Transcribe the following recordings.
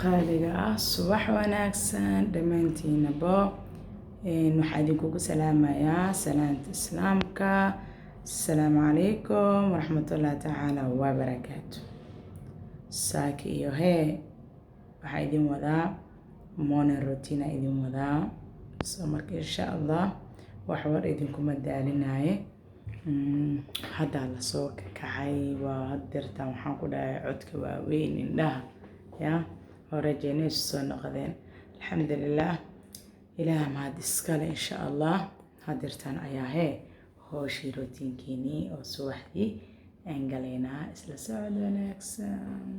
qaaliga ah subax wanaagsan dhammaantiinaba waxaa idinkugu salaamayaa salaanta islaamka. Assalaamu calaykum waraxmatullaahi tacaala wabarakaatu. Saaki iyo waxaa idin wadaa morning routine idin wadaa, soo marka insha allah wax war idinkuma daalinaye. Haddaa lasoo kacay waa hadeertaan waxaan ku dhahay codka waaweyn indhaha hore jeeneys soo noqdeen. Alxamdulillaah, ilaah mahad iskale insha allah. Hadeertaan ayaa hooshii rootiinkeenii oo subaxdii aan galaynaa isla socod wanaagsan.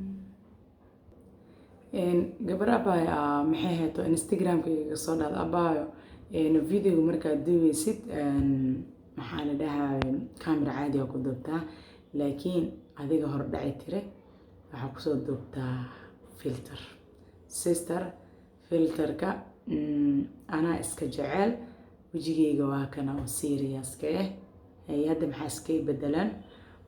gabar abaayo maxay heeto instagramka iga soo dhaad abaayo video markaad duubeysid maxaa la dhahaa camera caadi ku duubtaa, laakiin adiga hor dhaci tire waxaa kusoo duubtaa filter. Sister, filterka anaa iska jecel, wejigeyga waa kana oo serious ka hadda maxaa iska bedelan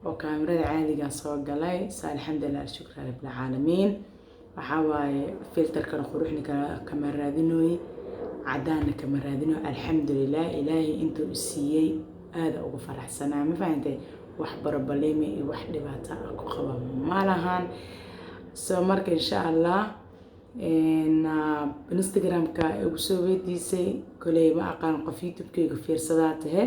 oo kaamirada caadiga soo galay. Alxamdulillaah, shukran rabbil caalamiin. waxaa waaye filterkana quruxni kama raadinooy, cadaanna kama raadinooy. alxamdulillaah, ilaahay intuu siiyey aada ugu faraxsanaa, ma fahantay? wax barbaleeme iyo wax dhibaato ku qaba ma lahan. soo marka insha allah instagramka ugu soo weydiisay koley ma aqaan qof youtube-kayga fiirsadaa tahe,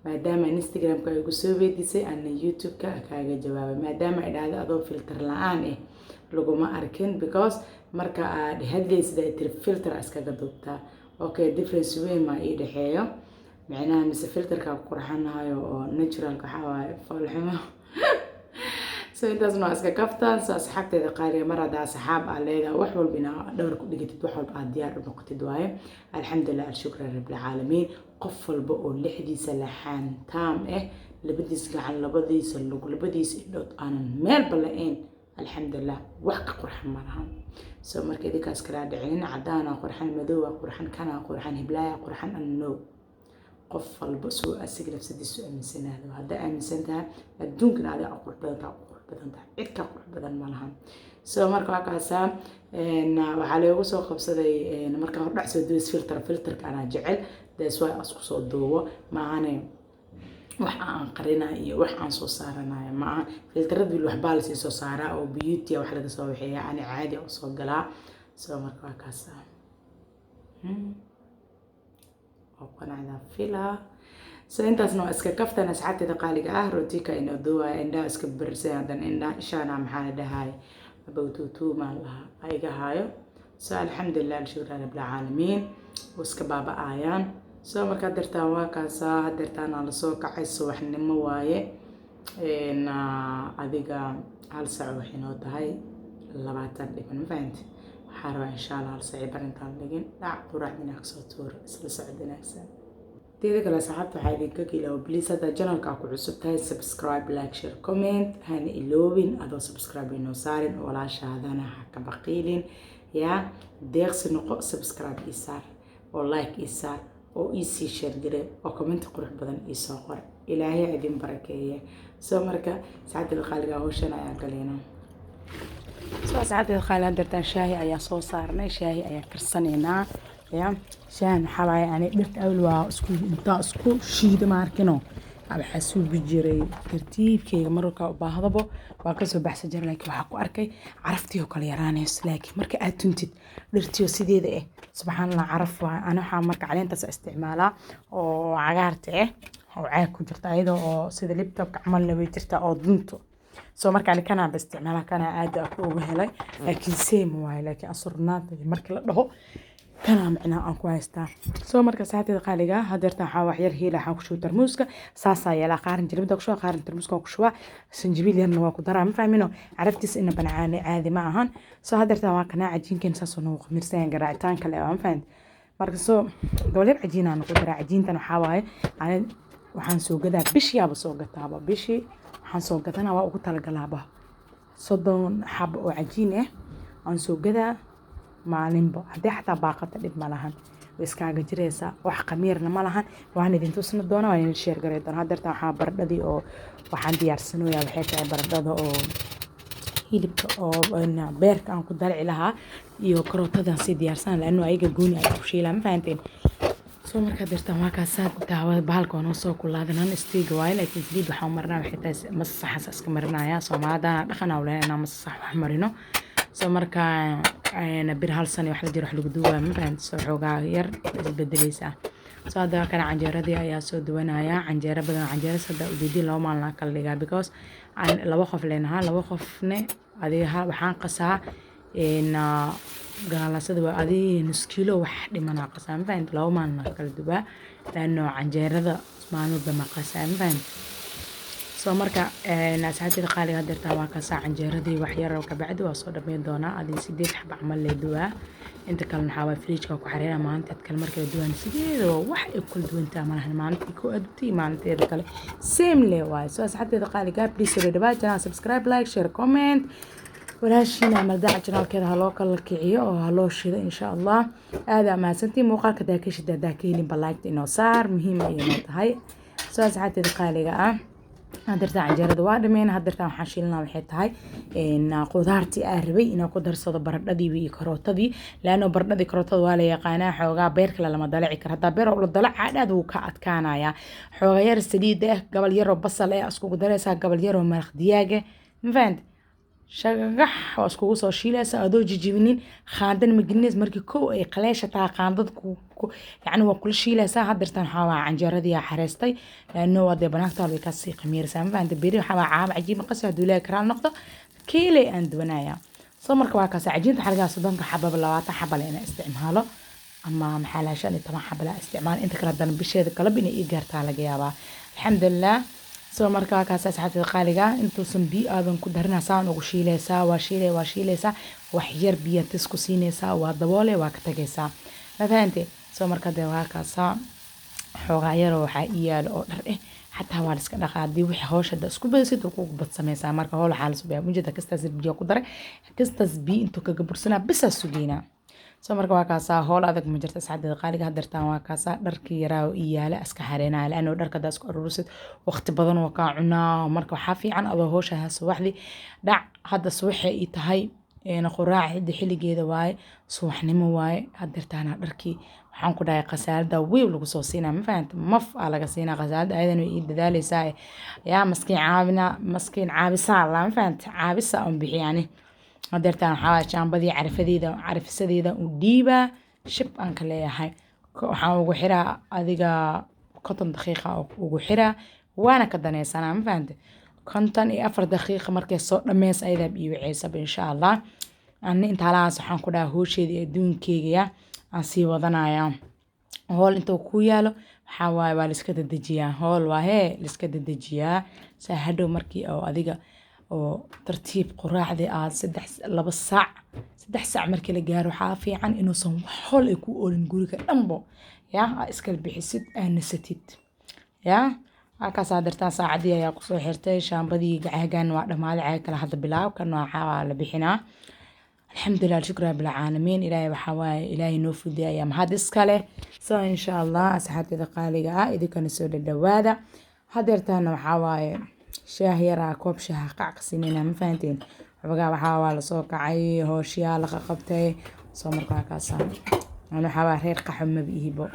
maadaama instagramka ugu soo weydiisay ana youtube-ka kaaga jawaabay, maadaama ay dhahday adoo filter la-aan laguma arkin, because marka aad hadlaysid ay tiri filter iskaga duubtaa. okay, difference weyn ma ii dhexeeyo, macnaha mise filterka qurxanayo oo naturalka waxaa waaye foolxumo. so intaasna waa iska kaftaan. so asxaabteeda qaaliga mar haddaa asxaab aa leedahay wax walba inaa dhowr ku dhigatid, wax walba aad diyaar u noqotid waaye. alxamdulillaah, alshukran rabbil caalamiin. qof walba oo lixdiisa laxaan taam labadiis gacan, labadiisa lug, labadiisa indhood aanan meelba la-een, alxamdulillaah wax ka qurxan ma lahan. so marka idinkaas kala dhicinin cadaana qurxan, madoowa qurxan, kana qurxan, hiblaaya qurxan, anno qof walba soo asig nafsadiisu aaminsanaado. haddaa aaminsan tahay adduunkan adiga qurux badan tahay, cid ka qurux badan ma lahan. so marka waa kaasaa waxaa loogu soo qabsaday marka hordhac soo duwis filterka anaa jecel, that's why asku soo duubo maahane wax aan qarinayo iyo wax aan soo saaranayo ma aha. filterada bil waxbaa lasii soo saaraa oo beauty wax laga soo waxeeya, ani caadi u soo galaa. so marka waa kaasaa qanacda fila. so intaasna waa iska kaftan asxaabteeda qaaliga ah. rootiinka inoo duwaya indhaha iska barisay, haddana indhaha ishaana maxaa la dhahay abowtuutuumaan lahaa aiga haayo. so alxamdulillaah, alshukran rabbil caalamiin. iska baaba-ayaan. so marka hadeertaan waa kaasaa. hadeertaana lasoo kacay subaxnimo waaye, adiga hal saac waxay noo tahay 20 dhiban, ma fahanti? waxaa rabaa insha allah hal saaci barintaan dhigin dhac qurac minaa kasoo tuura isla socod wanaagsan. teeda kale asxaabta waxaa idinka ilaawo please, haddaa channelka ku cusub tahay subscribe, like, share, comment. hana iloobin adoo subscribe inoo saarin walaashaadana ha ka baqiilin deeqsi noqo. subscribe ii saar oo like ii saar oo sii share gare oo comment qurux badan ii soo qor. ilaahay idin barakeeye. soo marka saacadda qaaliga hawshan ayaan galeynaa. soo saacadda qaaliga hadeertaan shaahi ayaa soo saarnay, shaahi ayaan karsanaynaa. shaahan waxaa waaye ani dhirta awal waa isku shiida ma arkino, waxaa suubi jiray tartiibkeyga markaa u baahdabo waa kasoo baxsan jiray, laakiin waxaa ku arkay caraftii oo kale yaraanayso. laakiin marka aad tuntid dhirtiyo sideeda subxaanallah caraf waa. ana waxaa marka caleentaas isticmaalaa oo cagaarta oo caag ku jirta ayadoo oo sida laptopka camalna way jirtaa oo dunto. soo marka ani kanaa ba isticmaalaa, kanaa aad ugu helay, laakiin same waaye, laakiin asurnaanta markii la dhaho kana macnaa aan ku haystaa. soo marka saacadda qaaliga hadeertaan waxaa wax yar hiila waxaan ku shubaa tarmuuska, saasaa yeelaa qaarin jirbada ku shubaa, qaarin tarmuuska ku shubaa, sanjabiil yarna waa ku daraa, ma fahmino? caraftiisa ina bancaane caadi ma ahan. soo hadeertaan waa kanaa cajiinkeena saasoo nagu khamiirsan garaacitaan kale ma fahanti? marka soo goboleed cajiinaan ku daraa. cajiintan waxaa waaye ani waxaan soo gadaa bishiyaaba soo gataaba, bishii waxaan soo gadanaa waa ugu talagalaaba 30 xabo oo cajiin aan soo gadaa maalinba. haddii xataa baaqata dhib ma lahan, way iskaaga jiraysaa, wax khamiirna ma lahan. waan idin tusna doona, waan idin share garay doona. hadeertaan waxaa baradhadii oo waxaan diyaarsanayaa waxay tahay baradhada oo hilibka oo beerka aan ku dalci lahaa iyo karootadan si diyaarsan laano ayaga gooni ay ku shiilaan ma fahanteen soo marka dirtaan waa ka saad daawada bahalka oo soo kulaadan istiiga waay laakiin saliid waxa marnaa waxay tahay masaxas iska marinaaya Soomaalida dhaqan u leeyahay masax wax marino soo marka ayna bir hal sano wax la jiro wax lagu duubaa ma fahanteen soo xoogaa yar isbedelaysa soo hada kana canjeeradii ayaa soo duwanaya canjeero badan canjeero sada u diidin loo maalna kala dhigaa because aan laba qof leenahay laba qofne adiga waxaan qasaa gaalasada waa adii nus kiilo wax dhimana qasaa ma fahanteen loo maalna kala duubaa laano canjeerada maalmo ma qasaa ma fahanteen soo marka asxaabtida qaaliga dirtaa waa ka canjeeradii wax yar oo ka bacdi waa soo dhameyn doonaa adii 8 xab camal la duwaa inta kale waxa fridge-ka ku xariira maanta kale marka la duwan sideeda wax ay ku duwantaa malahan maanta ku adubtay maanta kale same le waay soo asxaabtida qaaliga please soo dhawaad channel subscribe like share comment walaashina maldaca channelkeeda haloo kala kiciyo oo haloo shido insha Allah aada ma santii muuqaalka daakashida daakilin like inoo saar muhiim ay inoo tahay soo asxaabtida qaaliga hadirta canjeerada waa dhameen hadirta waxaan shiilnaa waxay tahay qudaartii aan rabay inaan ku darsado baradhadii iyo karootadii laano baradhadii karootada waa la yaqaanaa xoogaa beerka lama dalaci karo hadaa beer la dalaca aad uu ka adkaanaya xoogaa yar saliid gabal yar oo basal isku daraysaa gabal yar oo maraq diyaaga ma fahant shagax oo iskugu soo shiilaysa adoo jijibinin khaandan magnees markii koo ay qaleesha taa qaandad يعني وكل شيء لا ساعة درتان حوا عنجرة دي حرستي لأنه وده بنات طالب كسي قمير سام فعند بيري حوا عاب عجيب قصة دولا كرال نقطة كيلي عند بنايا صمر كواكاس عجين حلقة صدق حبة بلوات حبة لنا استعماله أما محل شأن طبعا حبة لا استعمال أنت كلا دنا بشيء قلب إني إيجرت على جيابا الحمد لله صمر كواكاس ساعة القالقة أنتو سنبي أذن كدرنا سان وشيلة سا وشيلة سا وحجر بيا تسكسينة سا ودوالة وقتك سا ما فهمتي soo marka de waa kaasa xoogaa yar waxa iyaal oo dhar hatta waa iska dhaqaadii wixii hawshada isku baysid ku bad sameeysaa marka howl xaalis baa mujada kastaas biyo ku daray kastaas bi intu kaga bursana bisa sugeena soo marka waa kaasa howl adag ma jirta saacada qaaliga hadartaan waa kaasa dharkii yaraa oo iyaala iska xareenaa laano dharka daas ku aruursid waqti badan oo ka cunaa marka waxa fiican adoo hawshaha subaxdii dhac hadda subaxay ii tahay quraacda xiligeeda waay subaxnimo waay hadartaan dharkii waxaan ku dhahay qasaalada weey lagu soo siinaa ma fahanti maf laga siinaa qasaalada aydan way dadaaleysaa yaa maskiin caabisa la ma fahanti caabisa oo bixiyani hadartaan waxa jaambadii carifadeeda u dhiiba shib aan ka leeyahay waxaan ugu xiraa adiga 50 daqiiqo ugu xiraa waana ka daneysanaa ma fahanti 54 daqiiqo markay soo dhameys ayda iyo ciisab insha Allah aan inta laas waxaan ku dhahay hooshadii adduunkeyga aan sii wadanaya hool inta ku yaalo waxa waay waa la iska dedejiyaa hool waa la iska dedejiyaa saahado markii oo adiga oo tartiib quraacdi aad 2 saac markii la gaaro waxa fiican inuu san hool ay ku oolin guriga dhanbo iska bixisid aanasatid halkaas adartaa saacadii ayaa kusoo xirtay shaambadii gacaagan waa dhamaaday caag kala hadda bilaab kan waa la bixinaa alxamdulilah shukra bil caalamiin ilaahay waxa waaye ilaahay noo fudeeyaa mahad iskale soo insha Allah asxaabtida qaaliga idinkana soo dhawaada hadeertaana waxa waaye shaah yara koob shaah qacqsinina ma fahanteen waxa waa la soo kacay hooshiya la qabtay soo markaa kaasaan أنا حابة رير قحم ما بيهبو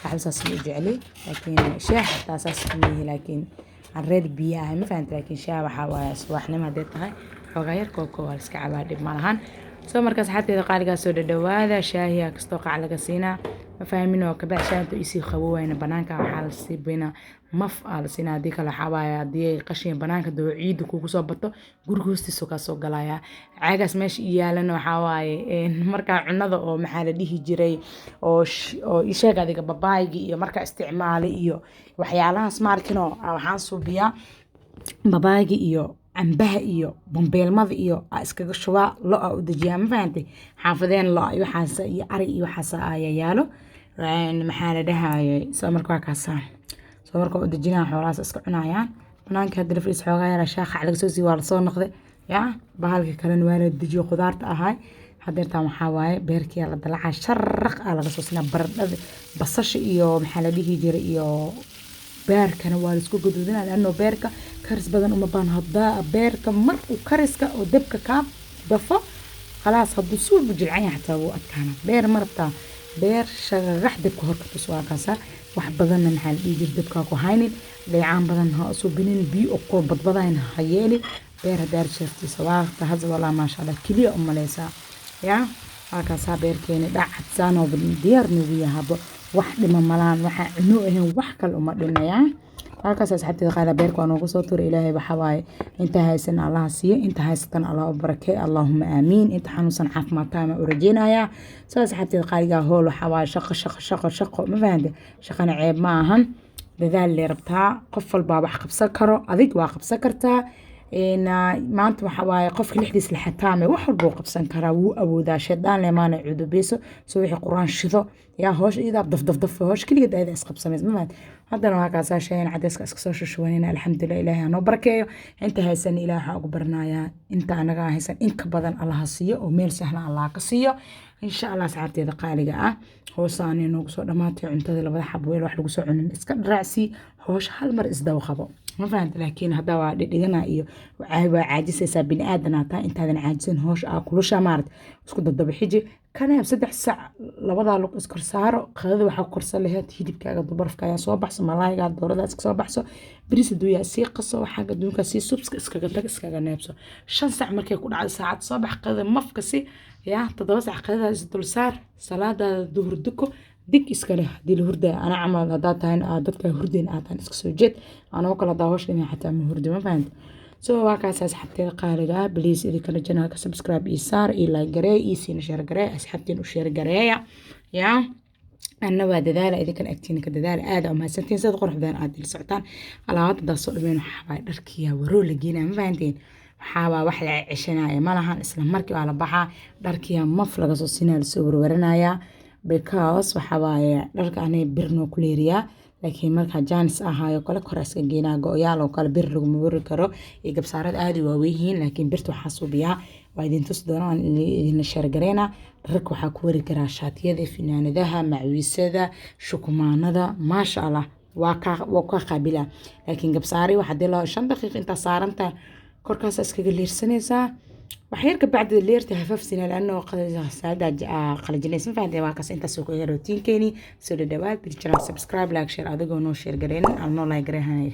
قحم ساسي جعلي لكن شاح تاساس فيه لكن الرير بيها ما فهمت لكن شاح حابة صباحنا ما ديتها وغير كوكو هالسك عبادي بمالهان سو مركز حتى إذا قال قاسود الدواذا شاهي كستوقع على قسينا ما فاهمينه كبع شانتو يسي خووين بنانكا وحال سيبينا مفعل سينا ديك الحبايا دي قشين بنانكا دو عيد كوكو صوبتو غورغوستي سوكا سو غلايا عاغاس ماشي يالن waxa waaye marka cunada oo maxaa la dhihi jiray oo isheeg adiga babaayga iyo marka isticmaal iyo waxyaalahaas markino waxaan suubiyaa babaayga iyo cambaha iyo bambeelmada iyo iskaga shubaa lo u dajiyaa ma fahamtay xaafadeen lo iyo waxaas iyo ari iyo waxaas ayaalo maxaa la dhahaayay soo markaa kaasaan soo markaa u dajinaa xoolahaas iska cunayaan banaanka hadda fariis xoogaa yara shaaqa laga soo sii waa la soo noqday bahalka kalena waa la dajiyo qudaarta ahay hadeertaan waxaa waaye beerkii la dalaca sharaq laga soo sinaa baradhada basasha iyo maxaa la dhihi jiray iyo beerkana waa la isku gaduudinaa laano beerka karis badan uma baan haddaa beerka mar uu kariska oo dabka kaa dafo khalaas hadduu suul bujilcan yahay xataa wuu adkaana beer marabtaa beer shaqagax dabka horka tus waa kaasa wax badanna maxaa la dhihi jira dabkaa ku haynin dheecaan badan ha usoo binin biyo oo kul badbadayn ha yeelin beer haddaad sheeftiisa waaqta hadda walaa maasha allah keliya u maleysaa yaa waa kaasaa beerkeeni dhacad saanoo diyaar nagu yahaba wax dhima malaan waxaa cuno ahayn wax kale uma dhinayaa halkaas asxaabteeda qaada beerka waa noogu soo turay ilaahay waxa waaye inta haysan allah siiyo inta haysatan allah u barakee allahumma aamiin inta xanuunsan caafimaad taama u rajeynayaa soo asxaabteeda qaaliga hool waxa waaye shaqo ma fahamte shaqana ceeb ma ahan dadaal leey rabtaa qof walbaa wax qabsan karo adig waa qabsan kartaa maanta waxa waaye qofka lixdiis la xataamay wax walba uu qabsan karaa wuu awoodaa shaydaan leemaana cudubeyso soo wixii quraan shido yaa hoosh idaab daf hoosh keligeed ayada isqabsamays ma fahamte haddana waa kaasaa sheegan cadeyska iska soo shushuwanayna alxamdulilah ilaahay hanoo barakeeyo inta haysan ilaah waxaa ugu baranayaa inta anaga haysan in ka badan allaha siiyo oo meel sahlan allah ka siiyo insha allah asxaabteeda qaaliga ah hoosaanay noogu soo dhammaatay cuntada labada xab weel wax lagu soo cunin iska dharaacsi hoosh hal mar isdaw qabo ma fahamte laakiin haddaa waa dhidhigana iyo waa caajisaysaa bini aadan taa intaadan caajisan hoosh aa kulusha maarad isku dadaba xiji kanaab 3 saac labadaa lug iskor saaro qadada waxaa ku korsan lahayd hilibkaaga dubarafka ayaa soo baxso malaayga doorada iska soo baxso bariis duuyaa sii qaso waxaa adduunka sii subska iskaga tag iskaga neebso 5 saac markay ku dhacdo saacad soo bax qadada mafka si yaa 7 saac qadada is dul saar salaada duhur duko dig iska leh hadii la hurdaa ana camal hadaa tahay dadka hurdeen aadan iska soo jeed anoo kala daawasho inay xataa ma hurdo ma fahamte soo waa kaas asxaabteeda qaaliga please idinkana channelka subscribe iyo saar iyo like garee iyo siina share garee asxaabteen u share gareeya yaa أنا ودلالة إذا كان أكتيني كدلالة هذا وما سنتين صدق قرح بدن عادل سعتان على هذا الصوت بينه حباي دركيا ورول جينا ما فهمتين حابة واحد عشنا ما لها إسلام مركب على بحا دركيا مفلق صوصينا السوبر ورنايا because وحباي درك أنا برنو كليريا لكن مركا جانس أهاي وكل كراس جينا جويال وكل بر مبر كرو يجيب صارت عادي وويهين لكن برتو حاسو بيها وإذا تصدران اللي نشر جرينا رك وحكوري كراشات يذي فنان ذها معويسة ذا شكمان ذا ما شاء الله وكا قابلة لكن جب صاري واحد له 5 دقيقة أنت صار أنت كركاس أسكج اللير سنة وحيرك بعد اللير تهفف سنة لأنه قد ساعد قل جلسين فهذا واقص أنت سوق روتين كيني سود الدوات بتجرب سبسكرايب لايك شير هذا جو نو شير جرين أو نو لايك جرين هاي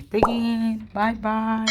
باي باي